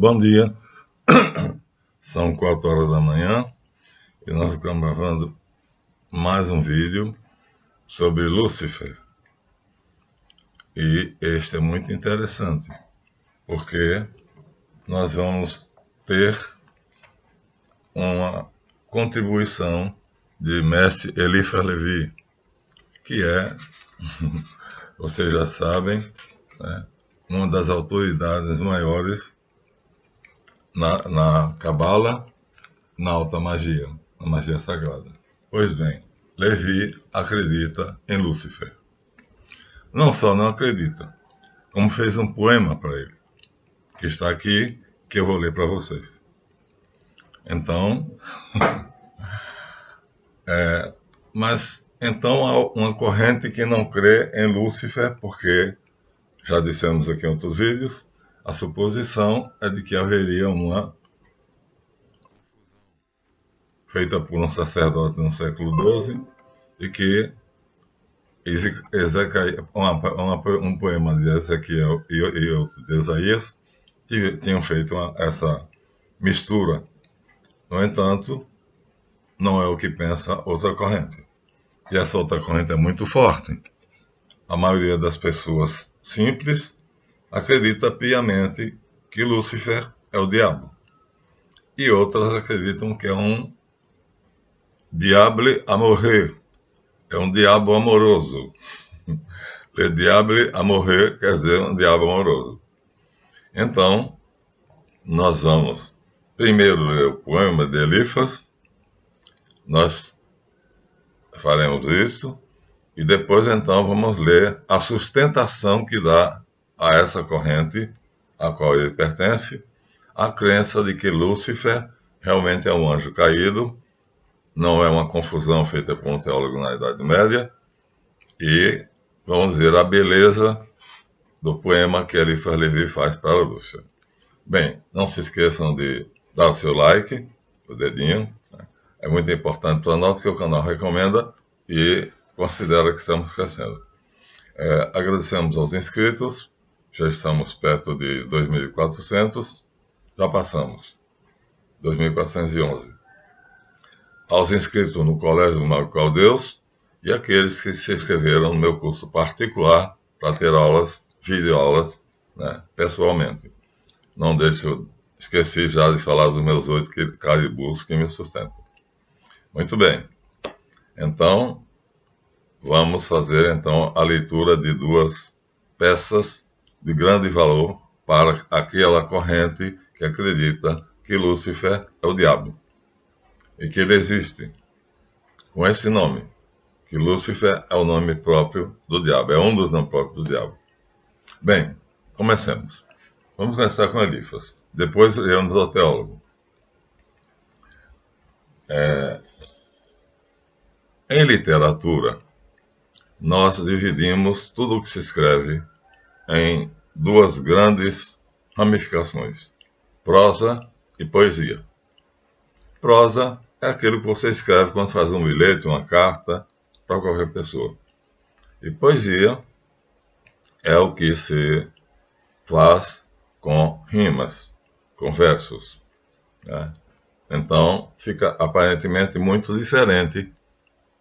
bom dia. São 4 horas da manhã e nós estamos gravando mais um vídeo sobre Lúcifer. E este é muito interessante, porque nós vamos ter uma contribuição de mestre Eliphas Levi, que é, vocês já sabem, né, uma das autoridades maiores na Cabala, na alta magia, na magia sagrada. Pois bem, Levi acredita em Lúcifer. Não só não acredita, como fez um poema para ele, que está aqui, que eu vou ler para vocês. Então, mas então há uma corrente que não crê em Lúcifer, porque, já dissemos aqui em outros vídeos, a suposição é de que haveria uma feita por um sacerdote no século XII e que um poema de Ezequiel e outro de Isaías tinham feito essa mistura. No entanto, não é o que pensa outra corrente. E essa outra corrente é muito forte. A maioria das pessoas simples acredita piamente que Lúcifer é o diabo. E outras acreditam que é um diable amoureux, é um diabo amoroso. Le diable amoureux quer dizer um diabo amoroso. Então, nós vamos primeiro ler o poema de Eliphas, nós faremos isso, e depois então vamos ler a sustentação que dá a essa corrente a qual ele pertence, a crença de que Lúcifer realmente é um anjo caído, não é uma confusão feita por um teólogo na Idade Média, e vamos ver a beleza do poema que Eliphas Levi faz para Lúcifer. Bem, não se esqueçam de dar o seu like, o dedinho, né? É muito importante para nós, porque o canal recomenda e considera que estamos crescendo. Agradecemos aos inscritos, já estamos perto de 2.400, já passamos, 2.411. Aos inscritos no Colégio do Mago Caldeus e aqueles que se inscreveram no meu curso particular para ter aulas, videoaulas, né, pessoalmente. Não esqueci já de falar dos meus 8 caribus que me sustentam. Muito bem. Então, vamos fazer então a leitura de 2 peças de grande valor para aquela corrente que acredita que Lúcifer é o diabo e que ele existe com esse nome, que Lúcifer é o nome próprio do diabo, é um dos nomes próprios do diabo. Bem, comecemos. Vamos começar com Eliphas, depois iremos ao teólogo. Em literatura, nós dividimos tudo o que se escreve em 2 grandes ramificações, prosa e poesia. Prosa é aquilo que você escreve quando faz um bilhete, uma carta, para qualquer pessoa. E poesia é o que se faz com rimas, com versos, né? Então, fica aparentemente muito diferente,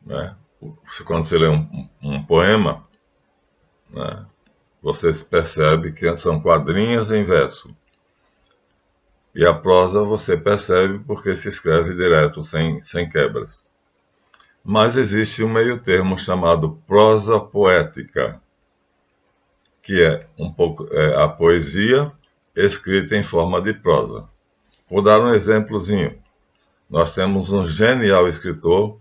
né? Quando você lê um poema, né, você percebe que são quadrinhos em verso. E a prosa você percebe porque se escreve direto, sem quebras. Mas existe um meio termo chamado prosa poética, que é a poesia escrita em forma de prosa. Vou dar um exemplozinho. Nós temos um genial escritor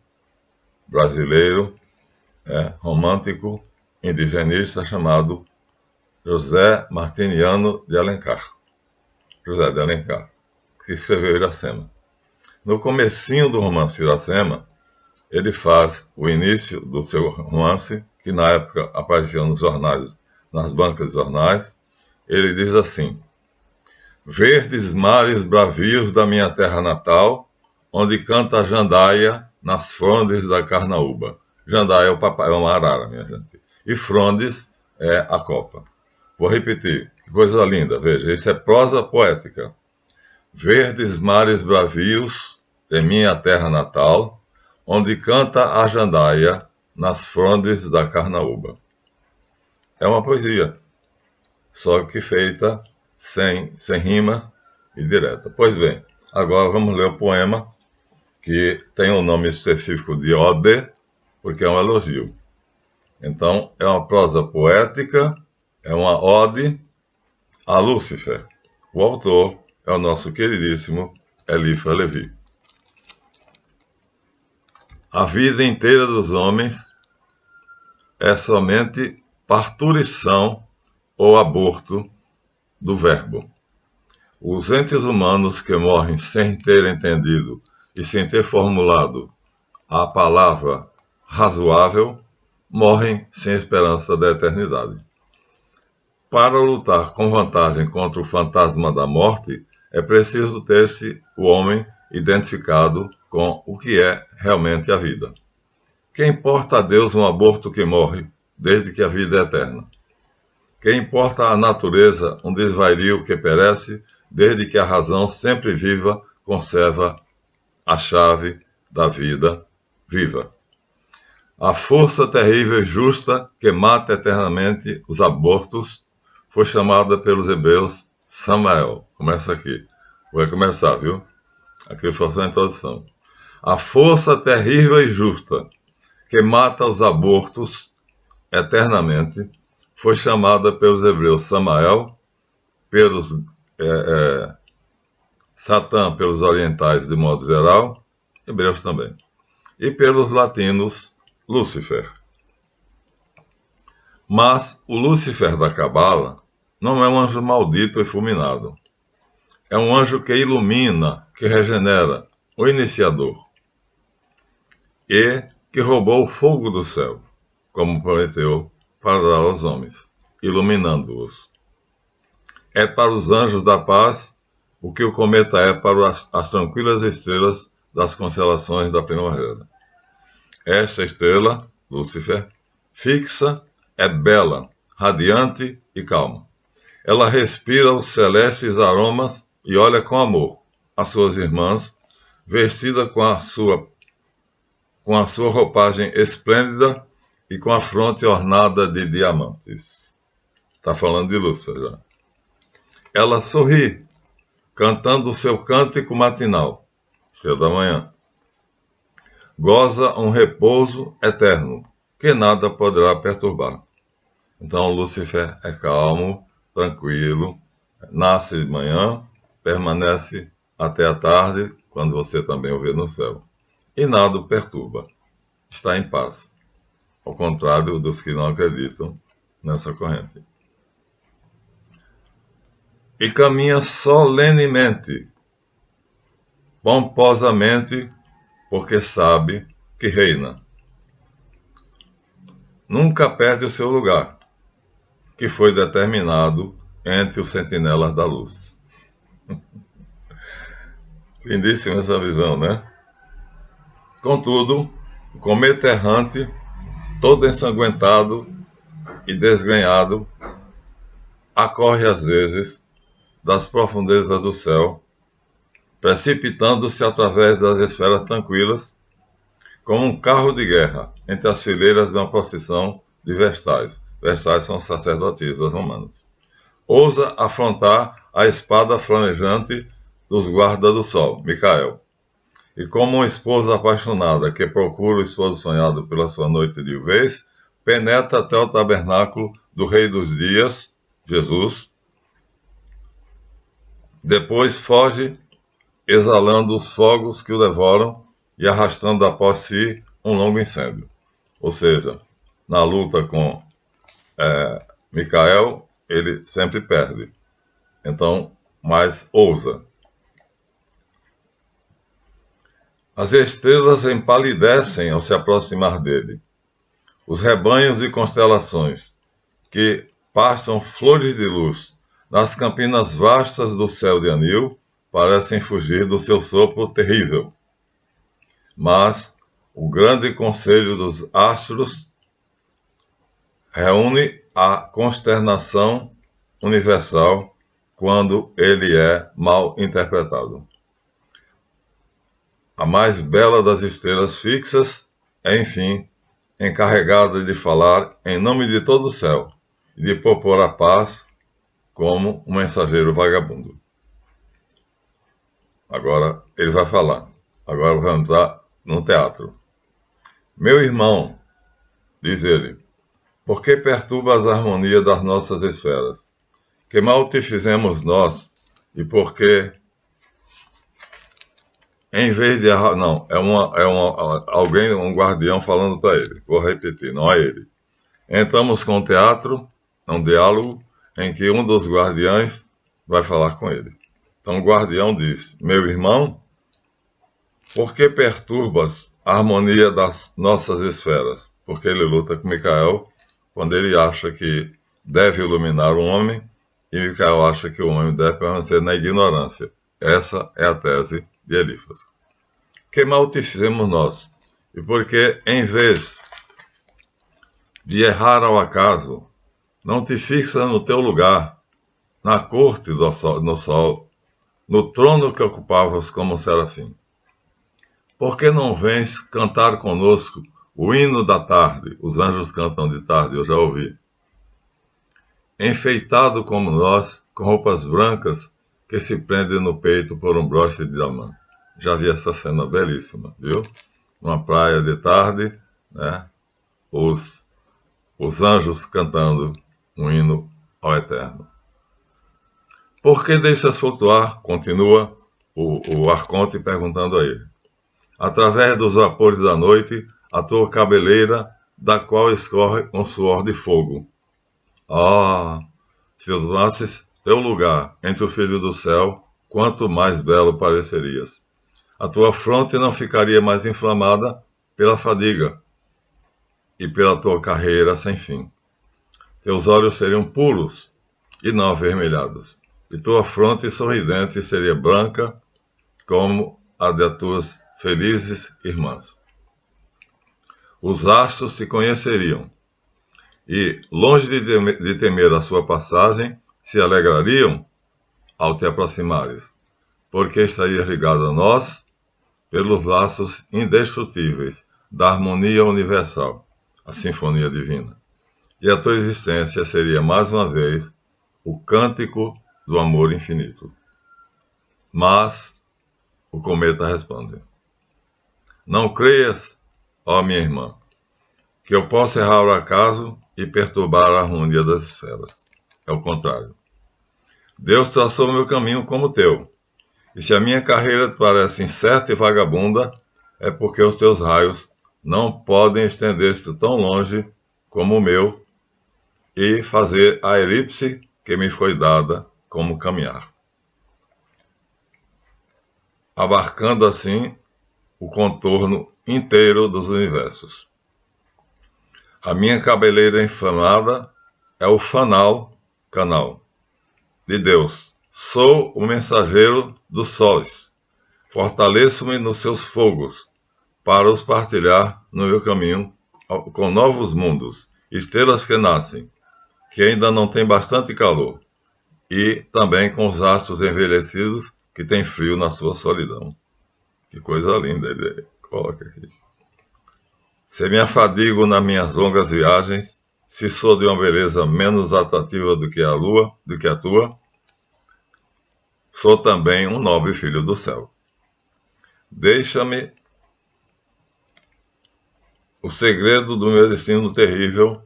brasileiro, romântico, indigenista, chamado José Martiniano de Alencar. José de Alencar, que escreveu Iracema. No comecinho do romance Iracema, ele faz o início do seu romance, que na época aparecia nos jornais, nas bancas de jornais. Ele diz assim: verdes mares bravios da minha terra natal, onde canta a jandaia nas frondes da carnaúba. Jandaia é uma arara, minha gente. E frondes é a copa. Vou repetir, que coisa linda, veja, isso é prosa poética. verdes mares bravios em minha terra natal, onde canta a jandaia nas frondes da carnaúba. É uma poesia, só que feita sem rima e direta. Pois bem, agora vamos ler o poema, que tem o nome específico de ode, porque é um elogio. Então, é uma prosa poética, é uma ode a Lúcifer. O autor é o nosso queridíssimo Eliphas Levi. A vida inteira dos homens é somente parturição ou aborto do verbo. Os entes humanos que morrem sem ter entendido e sem ter formulado a palavra razoável, morrem sem esperança da eternidade. Para lutar com vantagem contra o fantasma da morte, é preciso ter-se o homem identificado com o que é realmente a vida. Que importa a Deus um aborto que morre, desde que a vida é eterna? Que importa a natureza um desvario que perece, desde que a razão sempre viva conserva a chave da vida viva? A força terrível e justa que mata eternamente os abortos foi chamada pelos hebreus Samael. Começa aqui. Vai começar, viu? Aqui foi só a introdução. A força terrível e justa que mata os abortos eternamente foi chamada pelos hebreus Samael, pelos Satã pelos orientais de modo geral, hebreus também, e pelos latinos Lúcifer. Mas o Lúcifer da Cabala não é um anjo maldito e fulminado. É um anjo que ilumina, que regenera, o iniciador. E que roubou o fogo do céu, como prometeu para dar aos homens, iluminando-os. É para os anjos da paz o que o cometa é para as tranquilas estrelas das constelações da primavera. Esta estrela, Lúcifer, fixa, é bela, radiante e calma. Ela respira os celestes aromas e olha com amor as suas irmãs, vestida com a sua roupagem esplêndida e com a fronte ornada de diamantes. Está falando de Lúcifer já. Ela sorri, cantando o seu cântico matinal, 6 da manhã. Goza um repouso eterno, que nada poderá perturbar. Então, Lúcifer é calmo, tranquilo, nasce de manhã, permanece até a tarde, quando você também o vê no céu. E nada o perturba. Está em paz. Ao contrário dos que não acreditam nessa corrente. E caminha solenemente, pomposamente, porque sabe que reina. Nunca perde o seu lugar, que foi determinado entre os sentinelas da luz. Lindíssima essa visão, né? Contudo, o cometa errante, todo ensanguentado e desgrenhado, acorre às vezes das profundezas do céu, precipitando-se através das esferas tranquilas, como um carro de guerra entre as fileiras de uma procissão de vestais. Vestais são sacerdotisas romanas. Ousa afrontar a espada flamejante dos guardas do sol, Micael. E como uma esposa apaixonada que procura o esposo sonhado pela sua noite de vez, penetra até o tabernáculo do Rei dos Dias, Jesus. Depois foge, exalando os fogos que o devoram e arrastando após si um longo incêndio. Ou seja, na luta com Micael, ele sempre perde. Então, mais ousa. As estrelas empalidecem ao se aproximar dele. Os rebanhos e constelações, que pastam flores de luz nas campinas vastas do céu de anil, parecem fugir do seu sopro terrível. Mas o grande conselho dos astros reúne a consternação universal quando ele é mal interpretado. A mais bela das estrelas fixas é, enfim, encarregada de falar em nome de todo o céu e de propor a paz como um mensageiro vagabundo. Agora ele vai falar. Agora vai entrar no teatro. Meu irmão, diz ele, por que perturbas a harmonia das nossas esferas? Que mal te fizemos nós e por que, em vez de... Não, alguém, um guardião falando para ele. Vou repetir, não é ele. Entramos com o teatro, um diálogo, em que um dos guardiães vai falar com ele. Então o guardião diz, meu irmão, por que perturbas a harmonia das nossas esferas? Porque ele luta com Micael quando ele acha que deve iluminar o homem e Micael acha que o homem deve permanecer na ignorância. Essa é a tese de Elifas. Que mal te fizemos nós? E porque, em vez de errar ao acaso, não te fixa no teu lugar, na corte no sol, no trono que ocupavas como serafim? Por que não vens cantar conosco o hino da tarde? Os anjos cantam de tarde, eu já ouvi. Enfeitado como nós, com roupas brancas que se prendem no peito por um broche de diamante. Já vi essa cena belíssima, viu? Uma praia de tarde, né? Os anjos cantando um hino ao Eterno. Por que deixas flutuar? Continua o arconte perguntando a ele. Através dos vapores da noite, a tua cabeleira, da qual escorre um suor de fogo. Se tomasses teu lugar entre o filho do céu, quanto mais belo parecerias. A tua fronte não ficaria mais inflamada pela fadiga e pela tua carreira sem fim. Teus olhos seriam puros e não avermelhados, e tua fronte sorridente seria branca como a de tuas felizes irmãs. Os astros se conheceriam e, longe de temer a sua passagem, se alegrariam ao te aproximares, porque estarias ligado a nós pelos laços indestrutíveis da harmonia universal, a sinfonia divina. E a tua existência seria, mais uma vez, o cântico do amor infinito. Mas o cometa responde, não creias, ó minha irmã, que eu possa errar o acaso e perturbar a harmonia das esferas. É o contrário. Deus traçou meu caminho como teu, e se a minha carreira te parece incerta e vagabunda, é porque os teus raios não podem estender-se tão longe como o meu e fazer a elipse que me foi dada como caminhar, abarcando assim o contorno inteiro dos universos. A minha cabeleira inflamada é o canal de Deus. Sou o mensageiro dos sóis. Fortaleço-me nos seus fogos para os partilhar no meu caminho com novos mundos, estrelas que nascem, que ainda não têm bastante calor, e também com os astros envelhecidos que têm frio na sua solidão. Que coisa linda ele coloca aqui. Se me afadigo nas minhas longas viagens, se sou de uma beleza menos atrativa do que a tua, sou também um nobre filho do céu. Deixa-me o segredo do meu destino terrível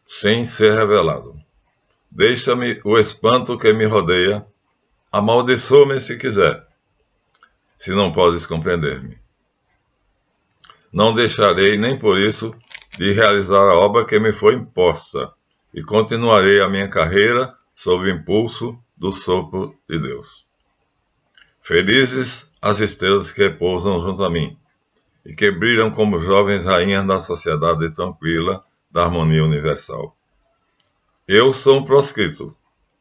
sem ser revelado. Deixa-me o espanto que me rodeia, amaldiçoa-me se quiser, se não podes compreender-me. Não deixarei nem por isso de realizar a obra que me foi imposta, e continuarei a minha carreira sob o impulso do sopro de Deus. Felizes as estrelas que repousam junto a mim, e que brilham como jovens rainhas da sociedade tranquila da harmonia universal. Eu sou um proscrito,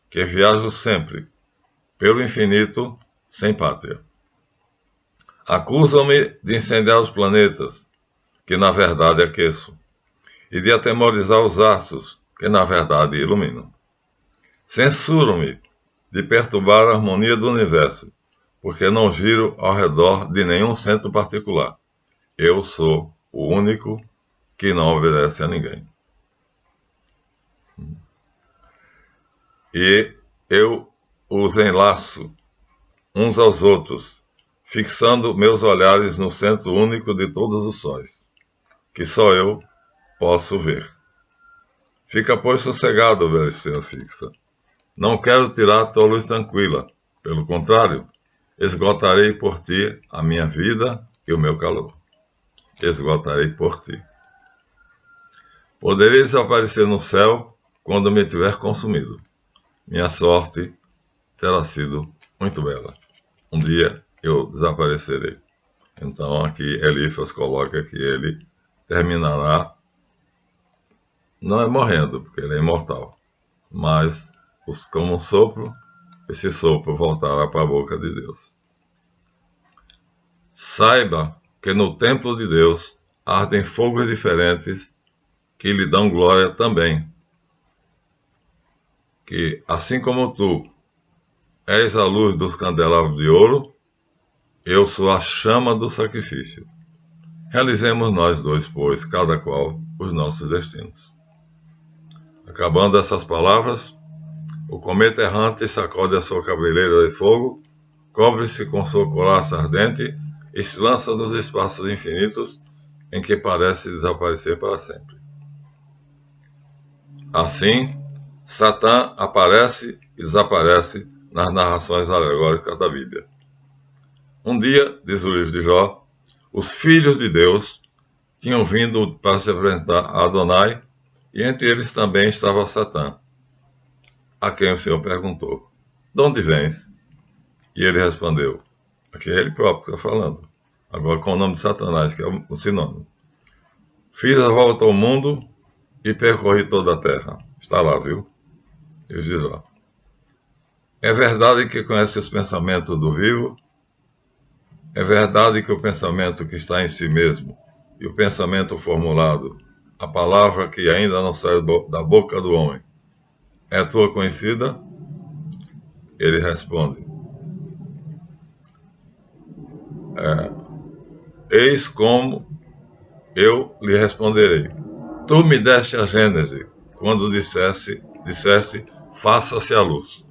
que viajo sempre, pelo infinito, sem pátria. Acusam-me de incendiar os planetas, que na verdade aqueço, e de atemorizar os astros, que na verdade iluminam. Censuram-me de perturbar a harmonia do universo, porque não giro ao redor de nenhum centro particular. Eu sou o único que não obedece a ninguém. E eu os enlaço uns aos outros, fixando meus olhares no centro único de todos os sóis, que só eu posso ver. Fica, pois, sossegado, velha estrela fixa. Não quero tirar tua luz tranquila. Pelo contrário, esgotarei por ti a minha vida e o meu calor. Esgotarei por ti. Poderei desaparecer no céu quando me tiver consumido. Minha sorte terá sido muito bela. Um dia eu desaparecerei. Então aqui Eliphas coloca que ele terminará, não é morrendo, porque ele é imortal, mas como um sopro, esse sopro voltará para a boca de Deus. Saiba que no templo de Deus ardem fogos diferentes que lhe dão glória também. Que assim como tu és a luz dos candelabros de ouro, eu sou a chama do sacrifício. Realizemos nós dois, pois, cada qual os nossos destinos. Acabando essas palavras, o cometa errante sacode a sua cabeleira de fogo, cobre-se com sua couraça ardente e se lança nos espaços infinitos em que parece desaparecer para sempre. Assim, Satã aparece e desaparece nas narrações alegóricas da Bíblia. Um dia, diz o livro de Jó, os filhos de Deus tinham vindo para se apresentar a Adonai, e entre eles também estava Satã, a quem o Senhor perguntou, de onde vens? E ele respondeu, aqui é ele próprio que está falando, agora com o nome de Satanás, que é o sinônimo. Fiz a volta ao mundo e percorri toda a terra. Está lá, viu? Deus diz lá. É verdade que conhece os pensamentos do vivo? É verdade que o pensamento que está em si mesmo e o pensamento formulado, a palavra que ainda não saiu da boca do homem, é tua conhecida? Ele responde, eis como eu lhe responderei. Tu me deste a Gênese, quando disseste, faça-se a luz.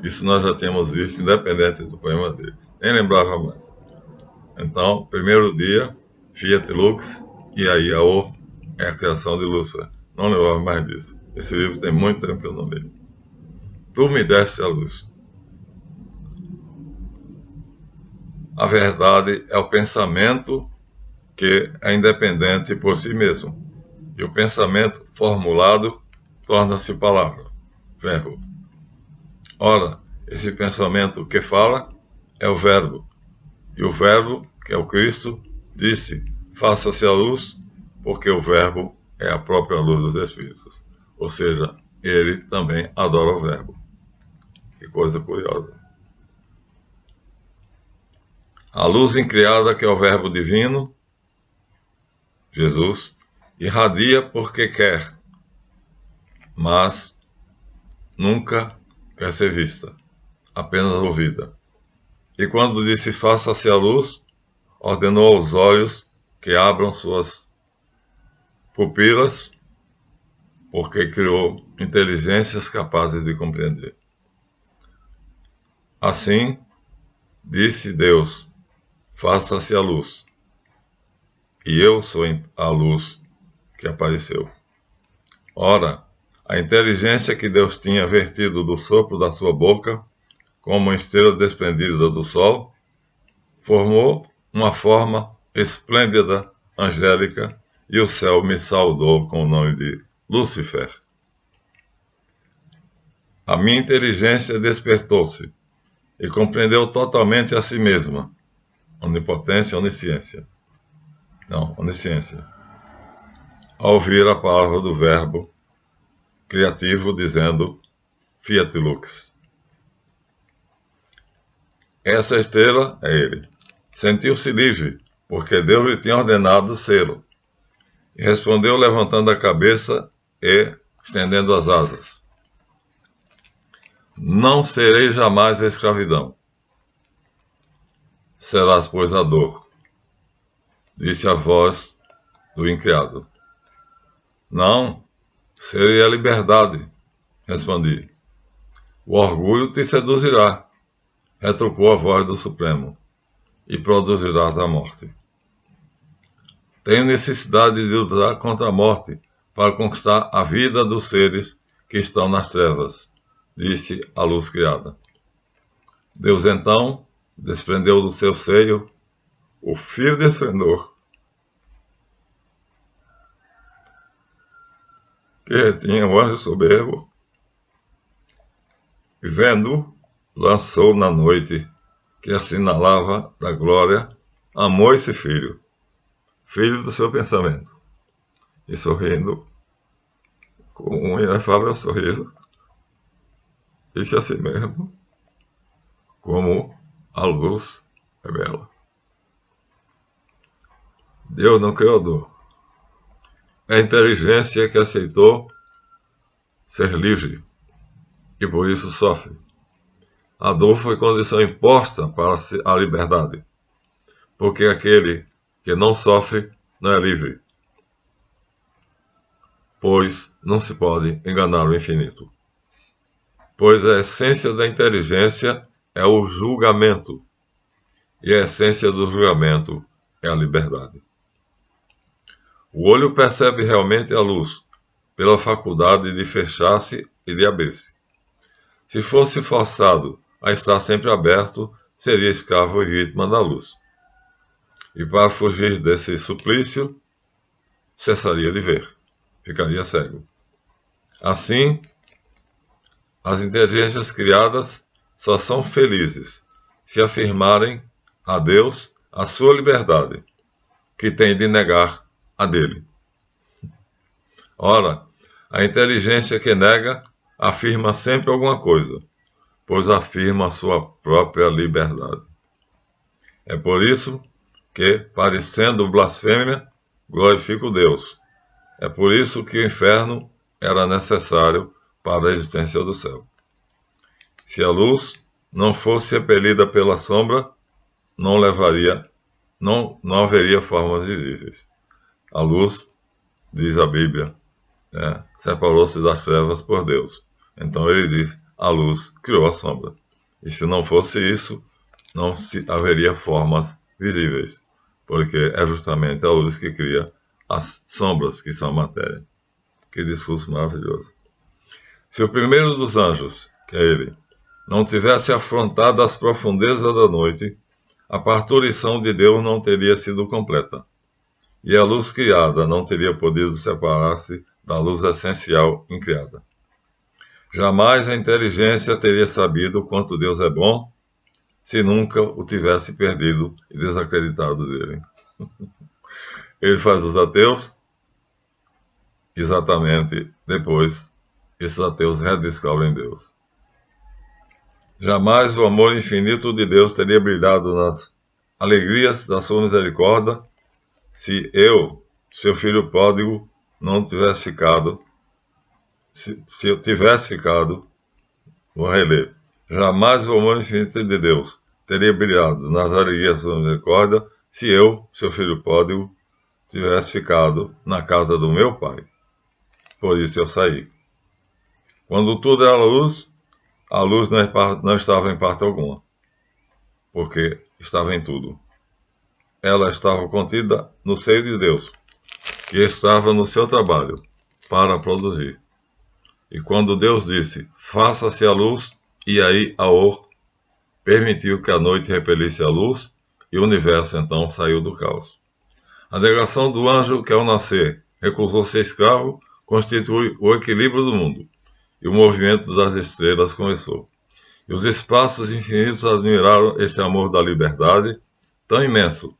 Isso nós já tínhamos visto, independente do poema dele. Nem lembrava mais. Então, primeiro dia, Fiat Lux, e aí a O é a criação de Lúcifer. Não lembrava mais disso. Esse livro tem muito tempo que eu não leio. Tu me deste a luz. A verdade é o pensamento que é independente por si mesmo. E o pensamento formulado torna-se palavra, verbo. Ora, esse pensamento que fala é o verbo. E o verbo, que é o Cristo, disse, faça-se a luz, porque o verbo é a própria luz dos Espíritos. Ou seja, ele também adora o verbo. Que coisa curiosa. A luz incriada, que é o verbo divino, Jesus, irradia porque quer, mas nunca quer ser vista, apenas ouvida. E quando disse faça-se a luz, ordenou aos olhos que abram suas pupilas, porque criou inteligências capazes de compreender. Assim, disse Deus, faça-se a luz. E eu sou a luz que apareceu. Ora, a inteligência que Deus tinha vertido do sopro da sua boca, como uma estrela desprendida do sol, formou uma forma esplêndida, angélica, e o céu me saudou com o nome de Lúcifer. A minha inteligência despertou-se e compreendeu totalmente a si mesma. Onipotência, onisciência. Não, onisciência. Ao ouvir a palavra do verbo criativo dizendo Fiat Lux. Essa estrela é ele. Sentiu-se livre, porque Deus lhe tinha ordenado sê-lo. E respondeu levantando a cabeça e estendendo as asas. Não serei jamais a escravidão. Serás, pois, a dor, disse a voz do incriado. Não, serei a liberdade, respondi. O orgulho te seduzirá, retrucou a voz do Supremo, e produzirás a morte. Tenho necessidade de lutar contra a morte para conquistar a vida dos seres que estão nas trevas, disse a luz criada. Deus então desprendeu do seu seio o fio de esplendor que retinha o anjo soberbo, e vendo, lançou na noite que assinalava da glória, amou esse filho, filho do seu pensamento, e sorrindo, com um inefável sorriso, disse a si mesmo, como a luz é bela. Deus não criou dor. É a inteligência que aceitou ser livre e por isso sofre. A dor foi condição imposta para a liberdade, porque aquele que não sofre não é livre, pois não se pode enganar o infinito. Pois a essência da inteligência é o julgamento, e a essência do julgamento é a liberdade. O olho percebe realmente a luz, pela faculdade de fechar-se e de abrir-se. Se fosse forçado a estar sempre aberto, seria escravo e vítima da luz. E para fugir desse suplício, cessaria de ver, ficaria cego. Assim, as inteligências criadas só são felizes se afirmarem a Deus a sua liberdade, que tem de negar a dele. Ora, a inteligência que nega afirma sempre alguma coisa, pois afirma a sua própria liberdade. É por isso que, parecendo blasfêmia, glorifico Deus. É por isso que o inferno era necessário para a existência do céu. Se a luz não fosse repelida pela sombra, não haveria formas visíveis. A luz, diz a Bíblia, separou-se das trevas por Deus. Então ele diz, a luz criou a sombra. E se não fosse isso, não haveria formas visíveis, porque é justamente a luz que cria as sombras, que são a matéria. Que discurso maravilhoso. Se o primeiro dos anjos, que é ele, não tivesse afrontado as profundezas da noite, a parturição de Deus não teria sido completa, e a luz criada não teria podido separar-se da luz essencial incriada. Jamais a inteligência teria sabido quanto Deus é bom, se nunca o tivesse perdido e desacreditado dele. Ele faz os ateus, exatamente depois, esses ateus redescobrem Deus. Jamais o amor infinito de Deus teria brilhado nas alegrias da sua misericórdia se eu, seu filho pródigo, não tivesse ficado, se eu tivesse ficado, vou reler. Jamais o amor infinito de Deus teria brilhado nas alegrias da sua misericórdia se eu, seu filho pródigo, tivesse ficado na casa do meu pai. Por isso eu saí. Quando tudo era luz, a luz não estava em parte alguma, porque estava em tudo. Ela estava contida no seio de Deus, que estava no seu trabalho para produzir. E quando Deus disse, faça-se a luz, e aí permitiu que a noite repelisse a luz, e o universo então saiu do caos. A negação do anjo que ao nascer recusou ser escravo constitui o equilíbrio do mundo, e o movimento das estrelas começou. E os espaços infinitos admiraram esse amor da liberdade, tão imenso,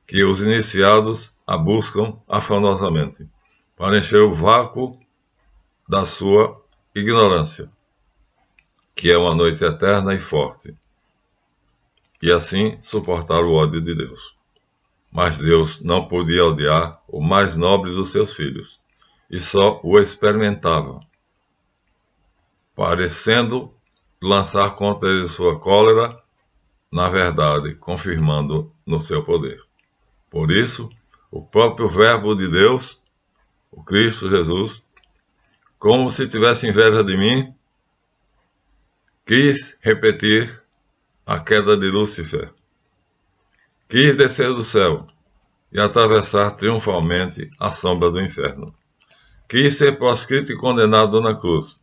que os iniciados a buscam afanosamente, para encher o vácuo da sua ignorância, que é uma noite eterna e forte, e assim suportar o ódio de Deus. Mas Deus não podia odiar o mais nobre dos seus filhos, e só o experimentava, parecendo lançar contra ele sua cólera, na verdade, confirmando no seu poder. Por isso, o próprio Verbo de Deus, o Cristo Jesus, como se tivesse inveja de mim, quis repetir a queda de Lúcifer. Quis descer do céu e atravessar triunfalmente a sombra do inferno. Quis ser proscrito e condenado na cruz.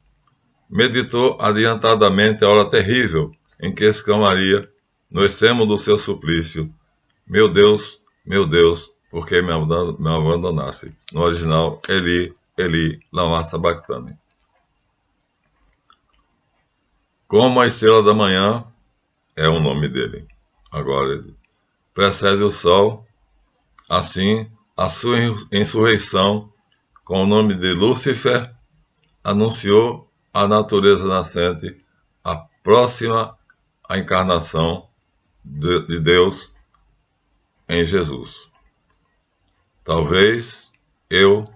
Meditou adiantadamente a hora terrível em que exclamaria, no extremo do seu suplício, meu Deus, por que me abandonaste? No original, Eli, Eli, lama sabachthani. Como a estrela da manhã é o nome dele. Agora ele precede o sol, assim a sua insurreição com o nome de Lúcifer anunciou a natureza nascente, a próxima à encarnação de Deus em Jesus. Talvez eu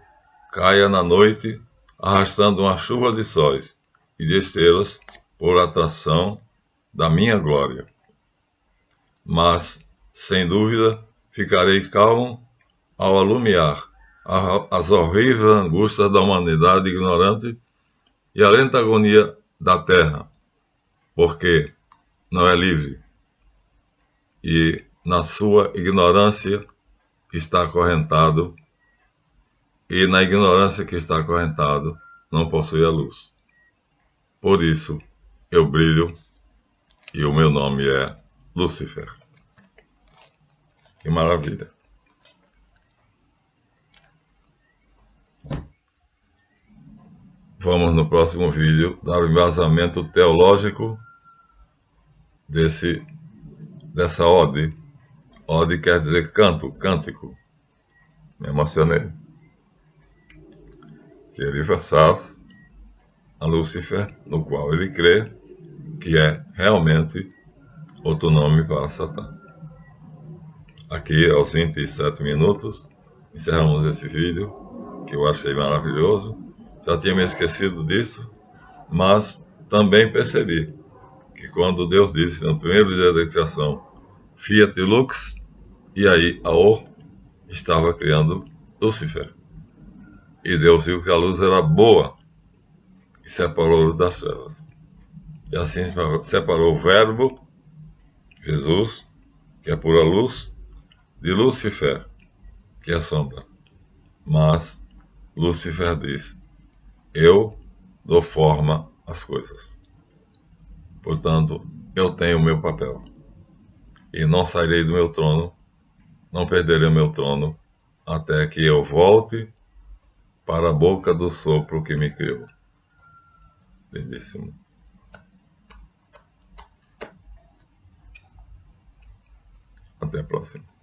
caia na noite arrastando uma chuva de sóis e de estrelas por atração da minha glória. Mas, sem dúvida, ficarei calmo ao alumiar as horríveis angústias da humanidade ignorante e a lenta agonia da terra, porque não é livre e na sua ignorância está acorrentado, e na ignorância que está acorrentado não possui a luz. Por isso eu brilho e o meu nome é Lúcifer. Que maravilha! Vamos no próximo vídeo dar o embasamento teológico dessa ode. Ode quer dizer canto, cântico. Me emocionei. Que ele versaz a Lúcifer, no qual ele crê que é realmente outro nome para Satã. Aqui, aos 27 minutos, encerramos esse vídeo, que eu achei maravilhoso. Já tinha me esquecido disso, mas também percebi que quando Deus disse no primeiro dia da criação, Fiat Lux, e aí a O estava criando Lúcifer. E Deus viu que a luz era boa e separou a luz das trevas. E assim separou o Verbo, Jesus, que é pura luz, de Lúcifer, que é sombra. Mas Lúcifer diz, eu dou forma às coisas. Portanto, eu tenho o meu papel. E não sairei do meu trono, não perderei o meu trono, até que eu volte para a boca do sopro que me criou. Lindíssimo. Até a próxima.